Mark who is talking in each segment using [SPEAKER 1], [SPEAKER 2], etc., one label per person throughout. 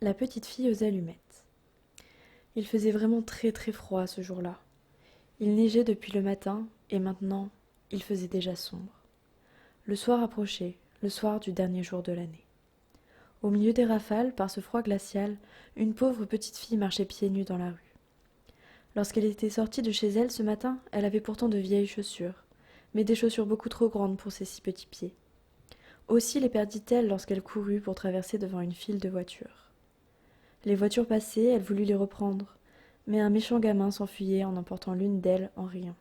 [SPEAKER 1] La petite fille aux allumettes. Il faisait vraiment très très froid ce jour-là. Il neigeait depuis le matin et maintenant il faisait déjà sombre. Le soir approchait, le soir du dernier jour de l'année. Au milieu des rafales, par ce froid glacial, une pauvre petite fille marchait pieds nus dans la rue. Lorsqu'elle était sortie de chez elle ce matin, elle avait pourtant de vieilles chaussures, mais des chaussures beaucoup trop grandes pour ses si petits pieds. Aussi les perdit-elle lorsqu'elle courut pour traverser devant une file de voitures. Les voitures passaient, elle voulut les reprendre, mais un méchant gamin s'enfuyait en emportant l'une d'elles en riant,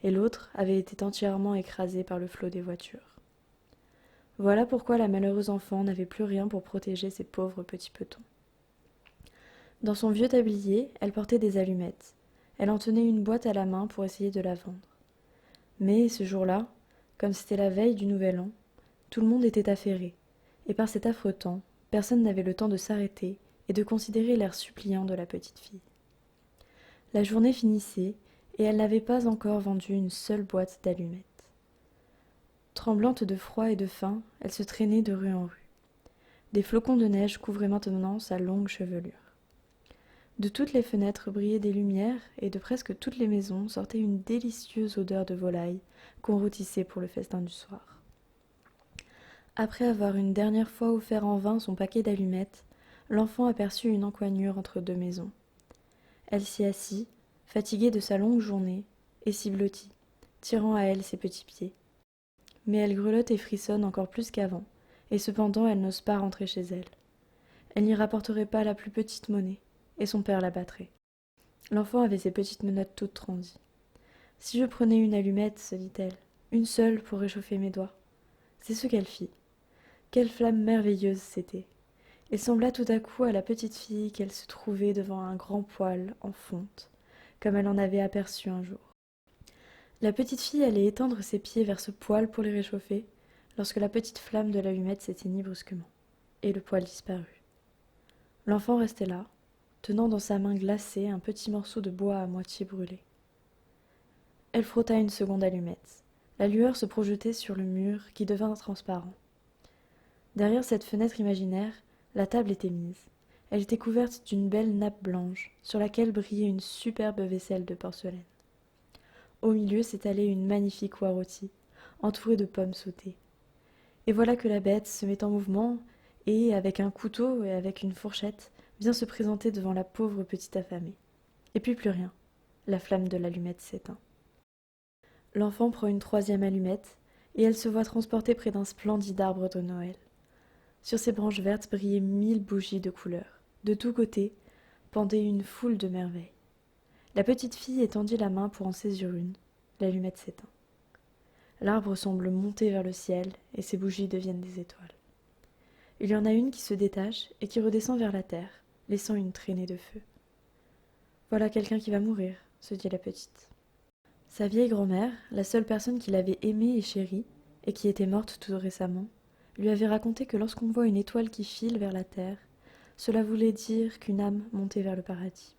[SPEAKER 1] et l'autre avait été entièrement écrasée par le flot des voitures. Voilà pourquoi la malheureuse enfant n'avait plus rien pour protéger ses pauvres petits petons. Dans son vieux tablier, elle portait des allumettes. Elle en tenait une boîte à la main pour essayer de la vendre. Mais ce jour-là, comme c'était la veille du Nouvel An, tout le monde était affairé, et par cet affreux temps, personne n'avait le temps de s'arrêter et de considérer l'air suppliant de la petite fille. La journée finissait, et elle n'avait pas encore vendu une seule boîte d'allumettes. Tremblante de froid et de faim, elle se traînait de rue en rue. Des flocons de neige couvraient maintenant sa longue chevelure. De toutes les fenêtres brillaient des lumières, et de presque toutes les maisons sortait une délicieuse odeur de volaille qu'on rôtissait pour le festin du soir. Après avoir une dernière fois offert en vain son paquet d'allumettes, l'enfant aperçut une encoignure entre deux maisons. Elle s'y assit, fatiguée de sa longue journée, et s'y blottit, tirant à elle ses petits pieds. Mais elle grelotte et frissonne encore plus qu'avant, et cependant elle n'ose pas rentrer chez elle. Elle n'y rapporterait pas la plus petite monnaie, et son père la battrait. L'enfant avait ses petites menottes toutes transies. « Si je prenais une allumette, se dit-elle, une seule pour réchauffer mes doigts. » C'est ce qu'elle fit. Quelle flamme merveilleuse c'était! Il sembla tout à coup à la petite fille qu'elle se trouvait devant un grand poêle en fonte, comme elle en avait aperçu un jour. La petite fille allait étendre ses pieds vers ce poêle pour les réchauffer, lorsque la petite flamme de l'allumette s'éteignit brusquement, et le poêle disparut. L'enfant restait là, tenant dans sa main glacée un petit morceau de bois à moitié brûlé. Elle frotta une seconde allumette. La lueur se projetait sur le mur qui devint transparent. Derrière cette fenêtre imaginaire, la table était mise. Elle était couverte d'une belle nappe blanche, sur laquelle brillait une superbe vaisselle de porcelaine. Au milieu s'étalait une magnifique oie rôtie, entourée de pommes sautées. Et voilà que la bête se met en mouvement, et, avec un couteau et avec une fourchette, vient se présenter devant la pauvre petite affamée. Et puis plus rien. La flamme de l'allumette s'éteint. L'enfant prend une troisième allumette, et elle se voit transportée près d'un splendide arbre de Noël. Sur ses branches vertes brillaient 1000 bougies de couleur. De tous côtés pendait une foule de merveilles. La petite fille étendit la main pour en saisir une. L'allumette s'éteint. L'arbre semble monter vers le ciel, et ses bougies deviennent des étoiles. Il y en a une qui se détache et qui redescend vers la terre, laissant une traînée de feu. Voilà quelqu'un qui va mourir, se dit la petite. Sa vieille grand-mère, la seule personne qui l'avait aimée et chérie, et qui était morte tout récemment, lui avait raconté que lorsqu'on voit une étoile qui file vers la terre, cela voulait dire qu'une âme montait vers le paradis.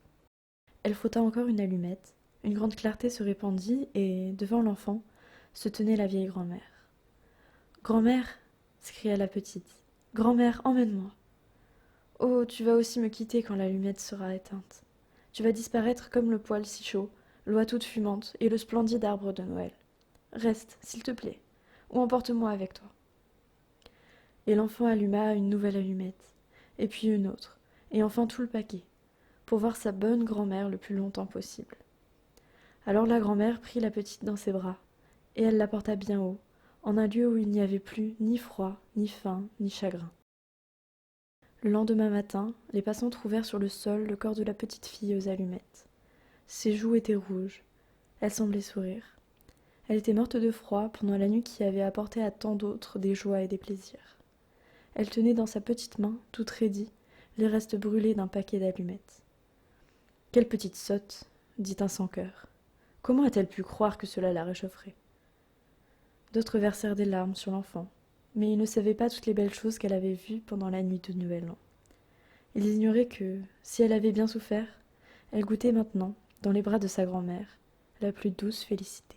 [SPEAKER 1] Elle frotta encore une allumette, une grande clarté se répandit, et, devant l'enfant, se tenait la vieille grand-mère. « Grand-mère !» s'écria la petite. « Grand-mère, emmène-moi !»« Oh, tu vas aussi me quitter quand l'allumette sera éteinte. Tu vas disparaître comme le poêle si chaud, l'oie toute fumante et le splendide arbre de Noël. Reste, s'il te plaît, ou emporte-moi avec toi. » Et l'enfant alluma une nouvelle allumette, et puis une autre, et enfin tout le paquet, pour voir sa bonne grand-mère le plus longtemps possible. Alors la grand-mère prit la petite dans ses bras, et elle la porta bien haut, en un lieu où il n'y avait plus ni froid, ni faim, ni chagrin. Le lendemain matin, les passants trouvèrent sur le sol le corps de la petite fille aux allumettes. Ses joues étaient rouges, elle semblait sourire. Elle était morte de froid pendant la nuit qui avait apporté à tant d'autres des joies et des plaisirs. Elle tenait dans sa petite main, toute raidie, les restes brûlés d'un paquet d'allumettes. « Quelle petite sotte !» dit un sans-cœur. « Comment a-t-elle pu croire que cela la réchaufferait ?» D'autres versèrent des larmes sur l'enfant, mais ils ne savaient pas toutes les belles choses qu'elle avait vues pendant la nuit de Nouvel An. Ils ignoraient que, si elle avait bien souffert, elle goûtait maintenant, dans les bras de sa grand-mère, la plus douce félicité.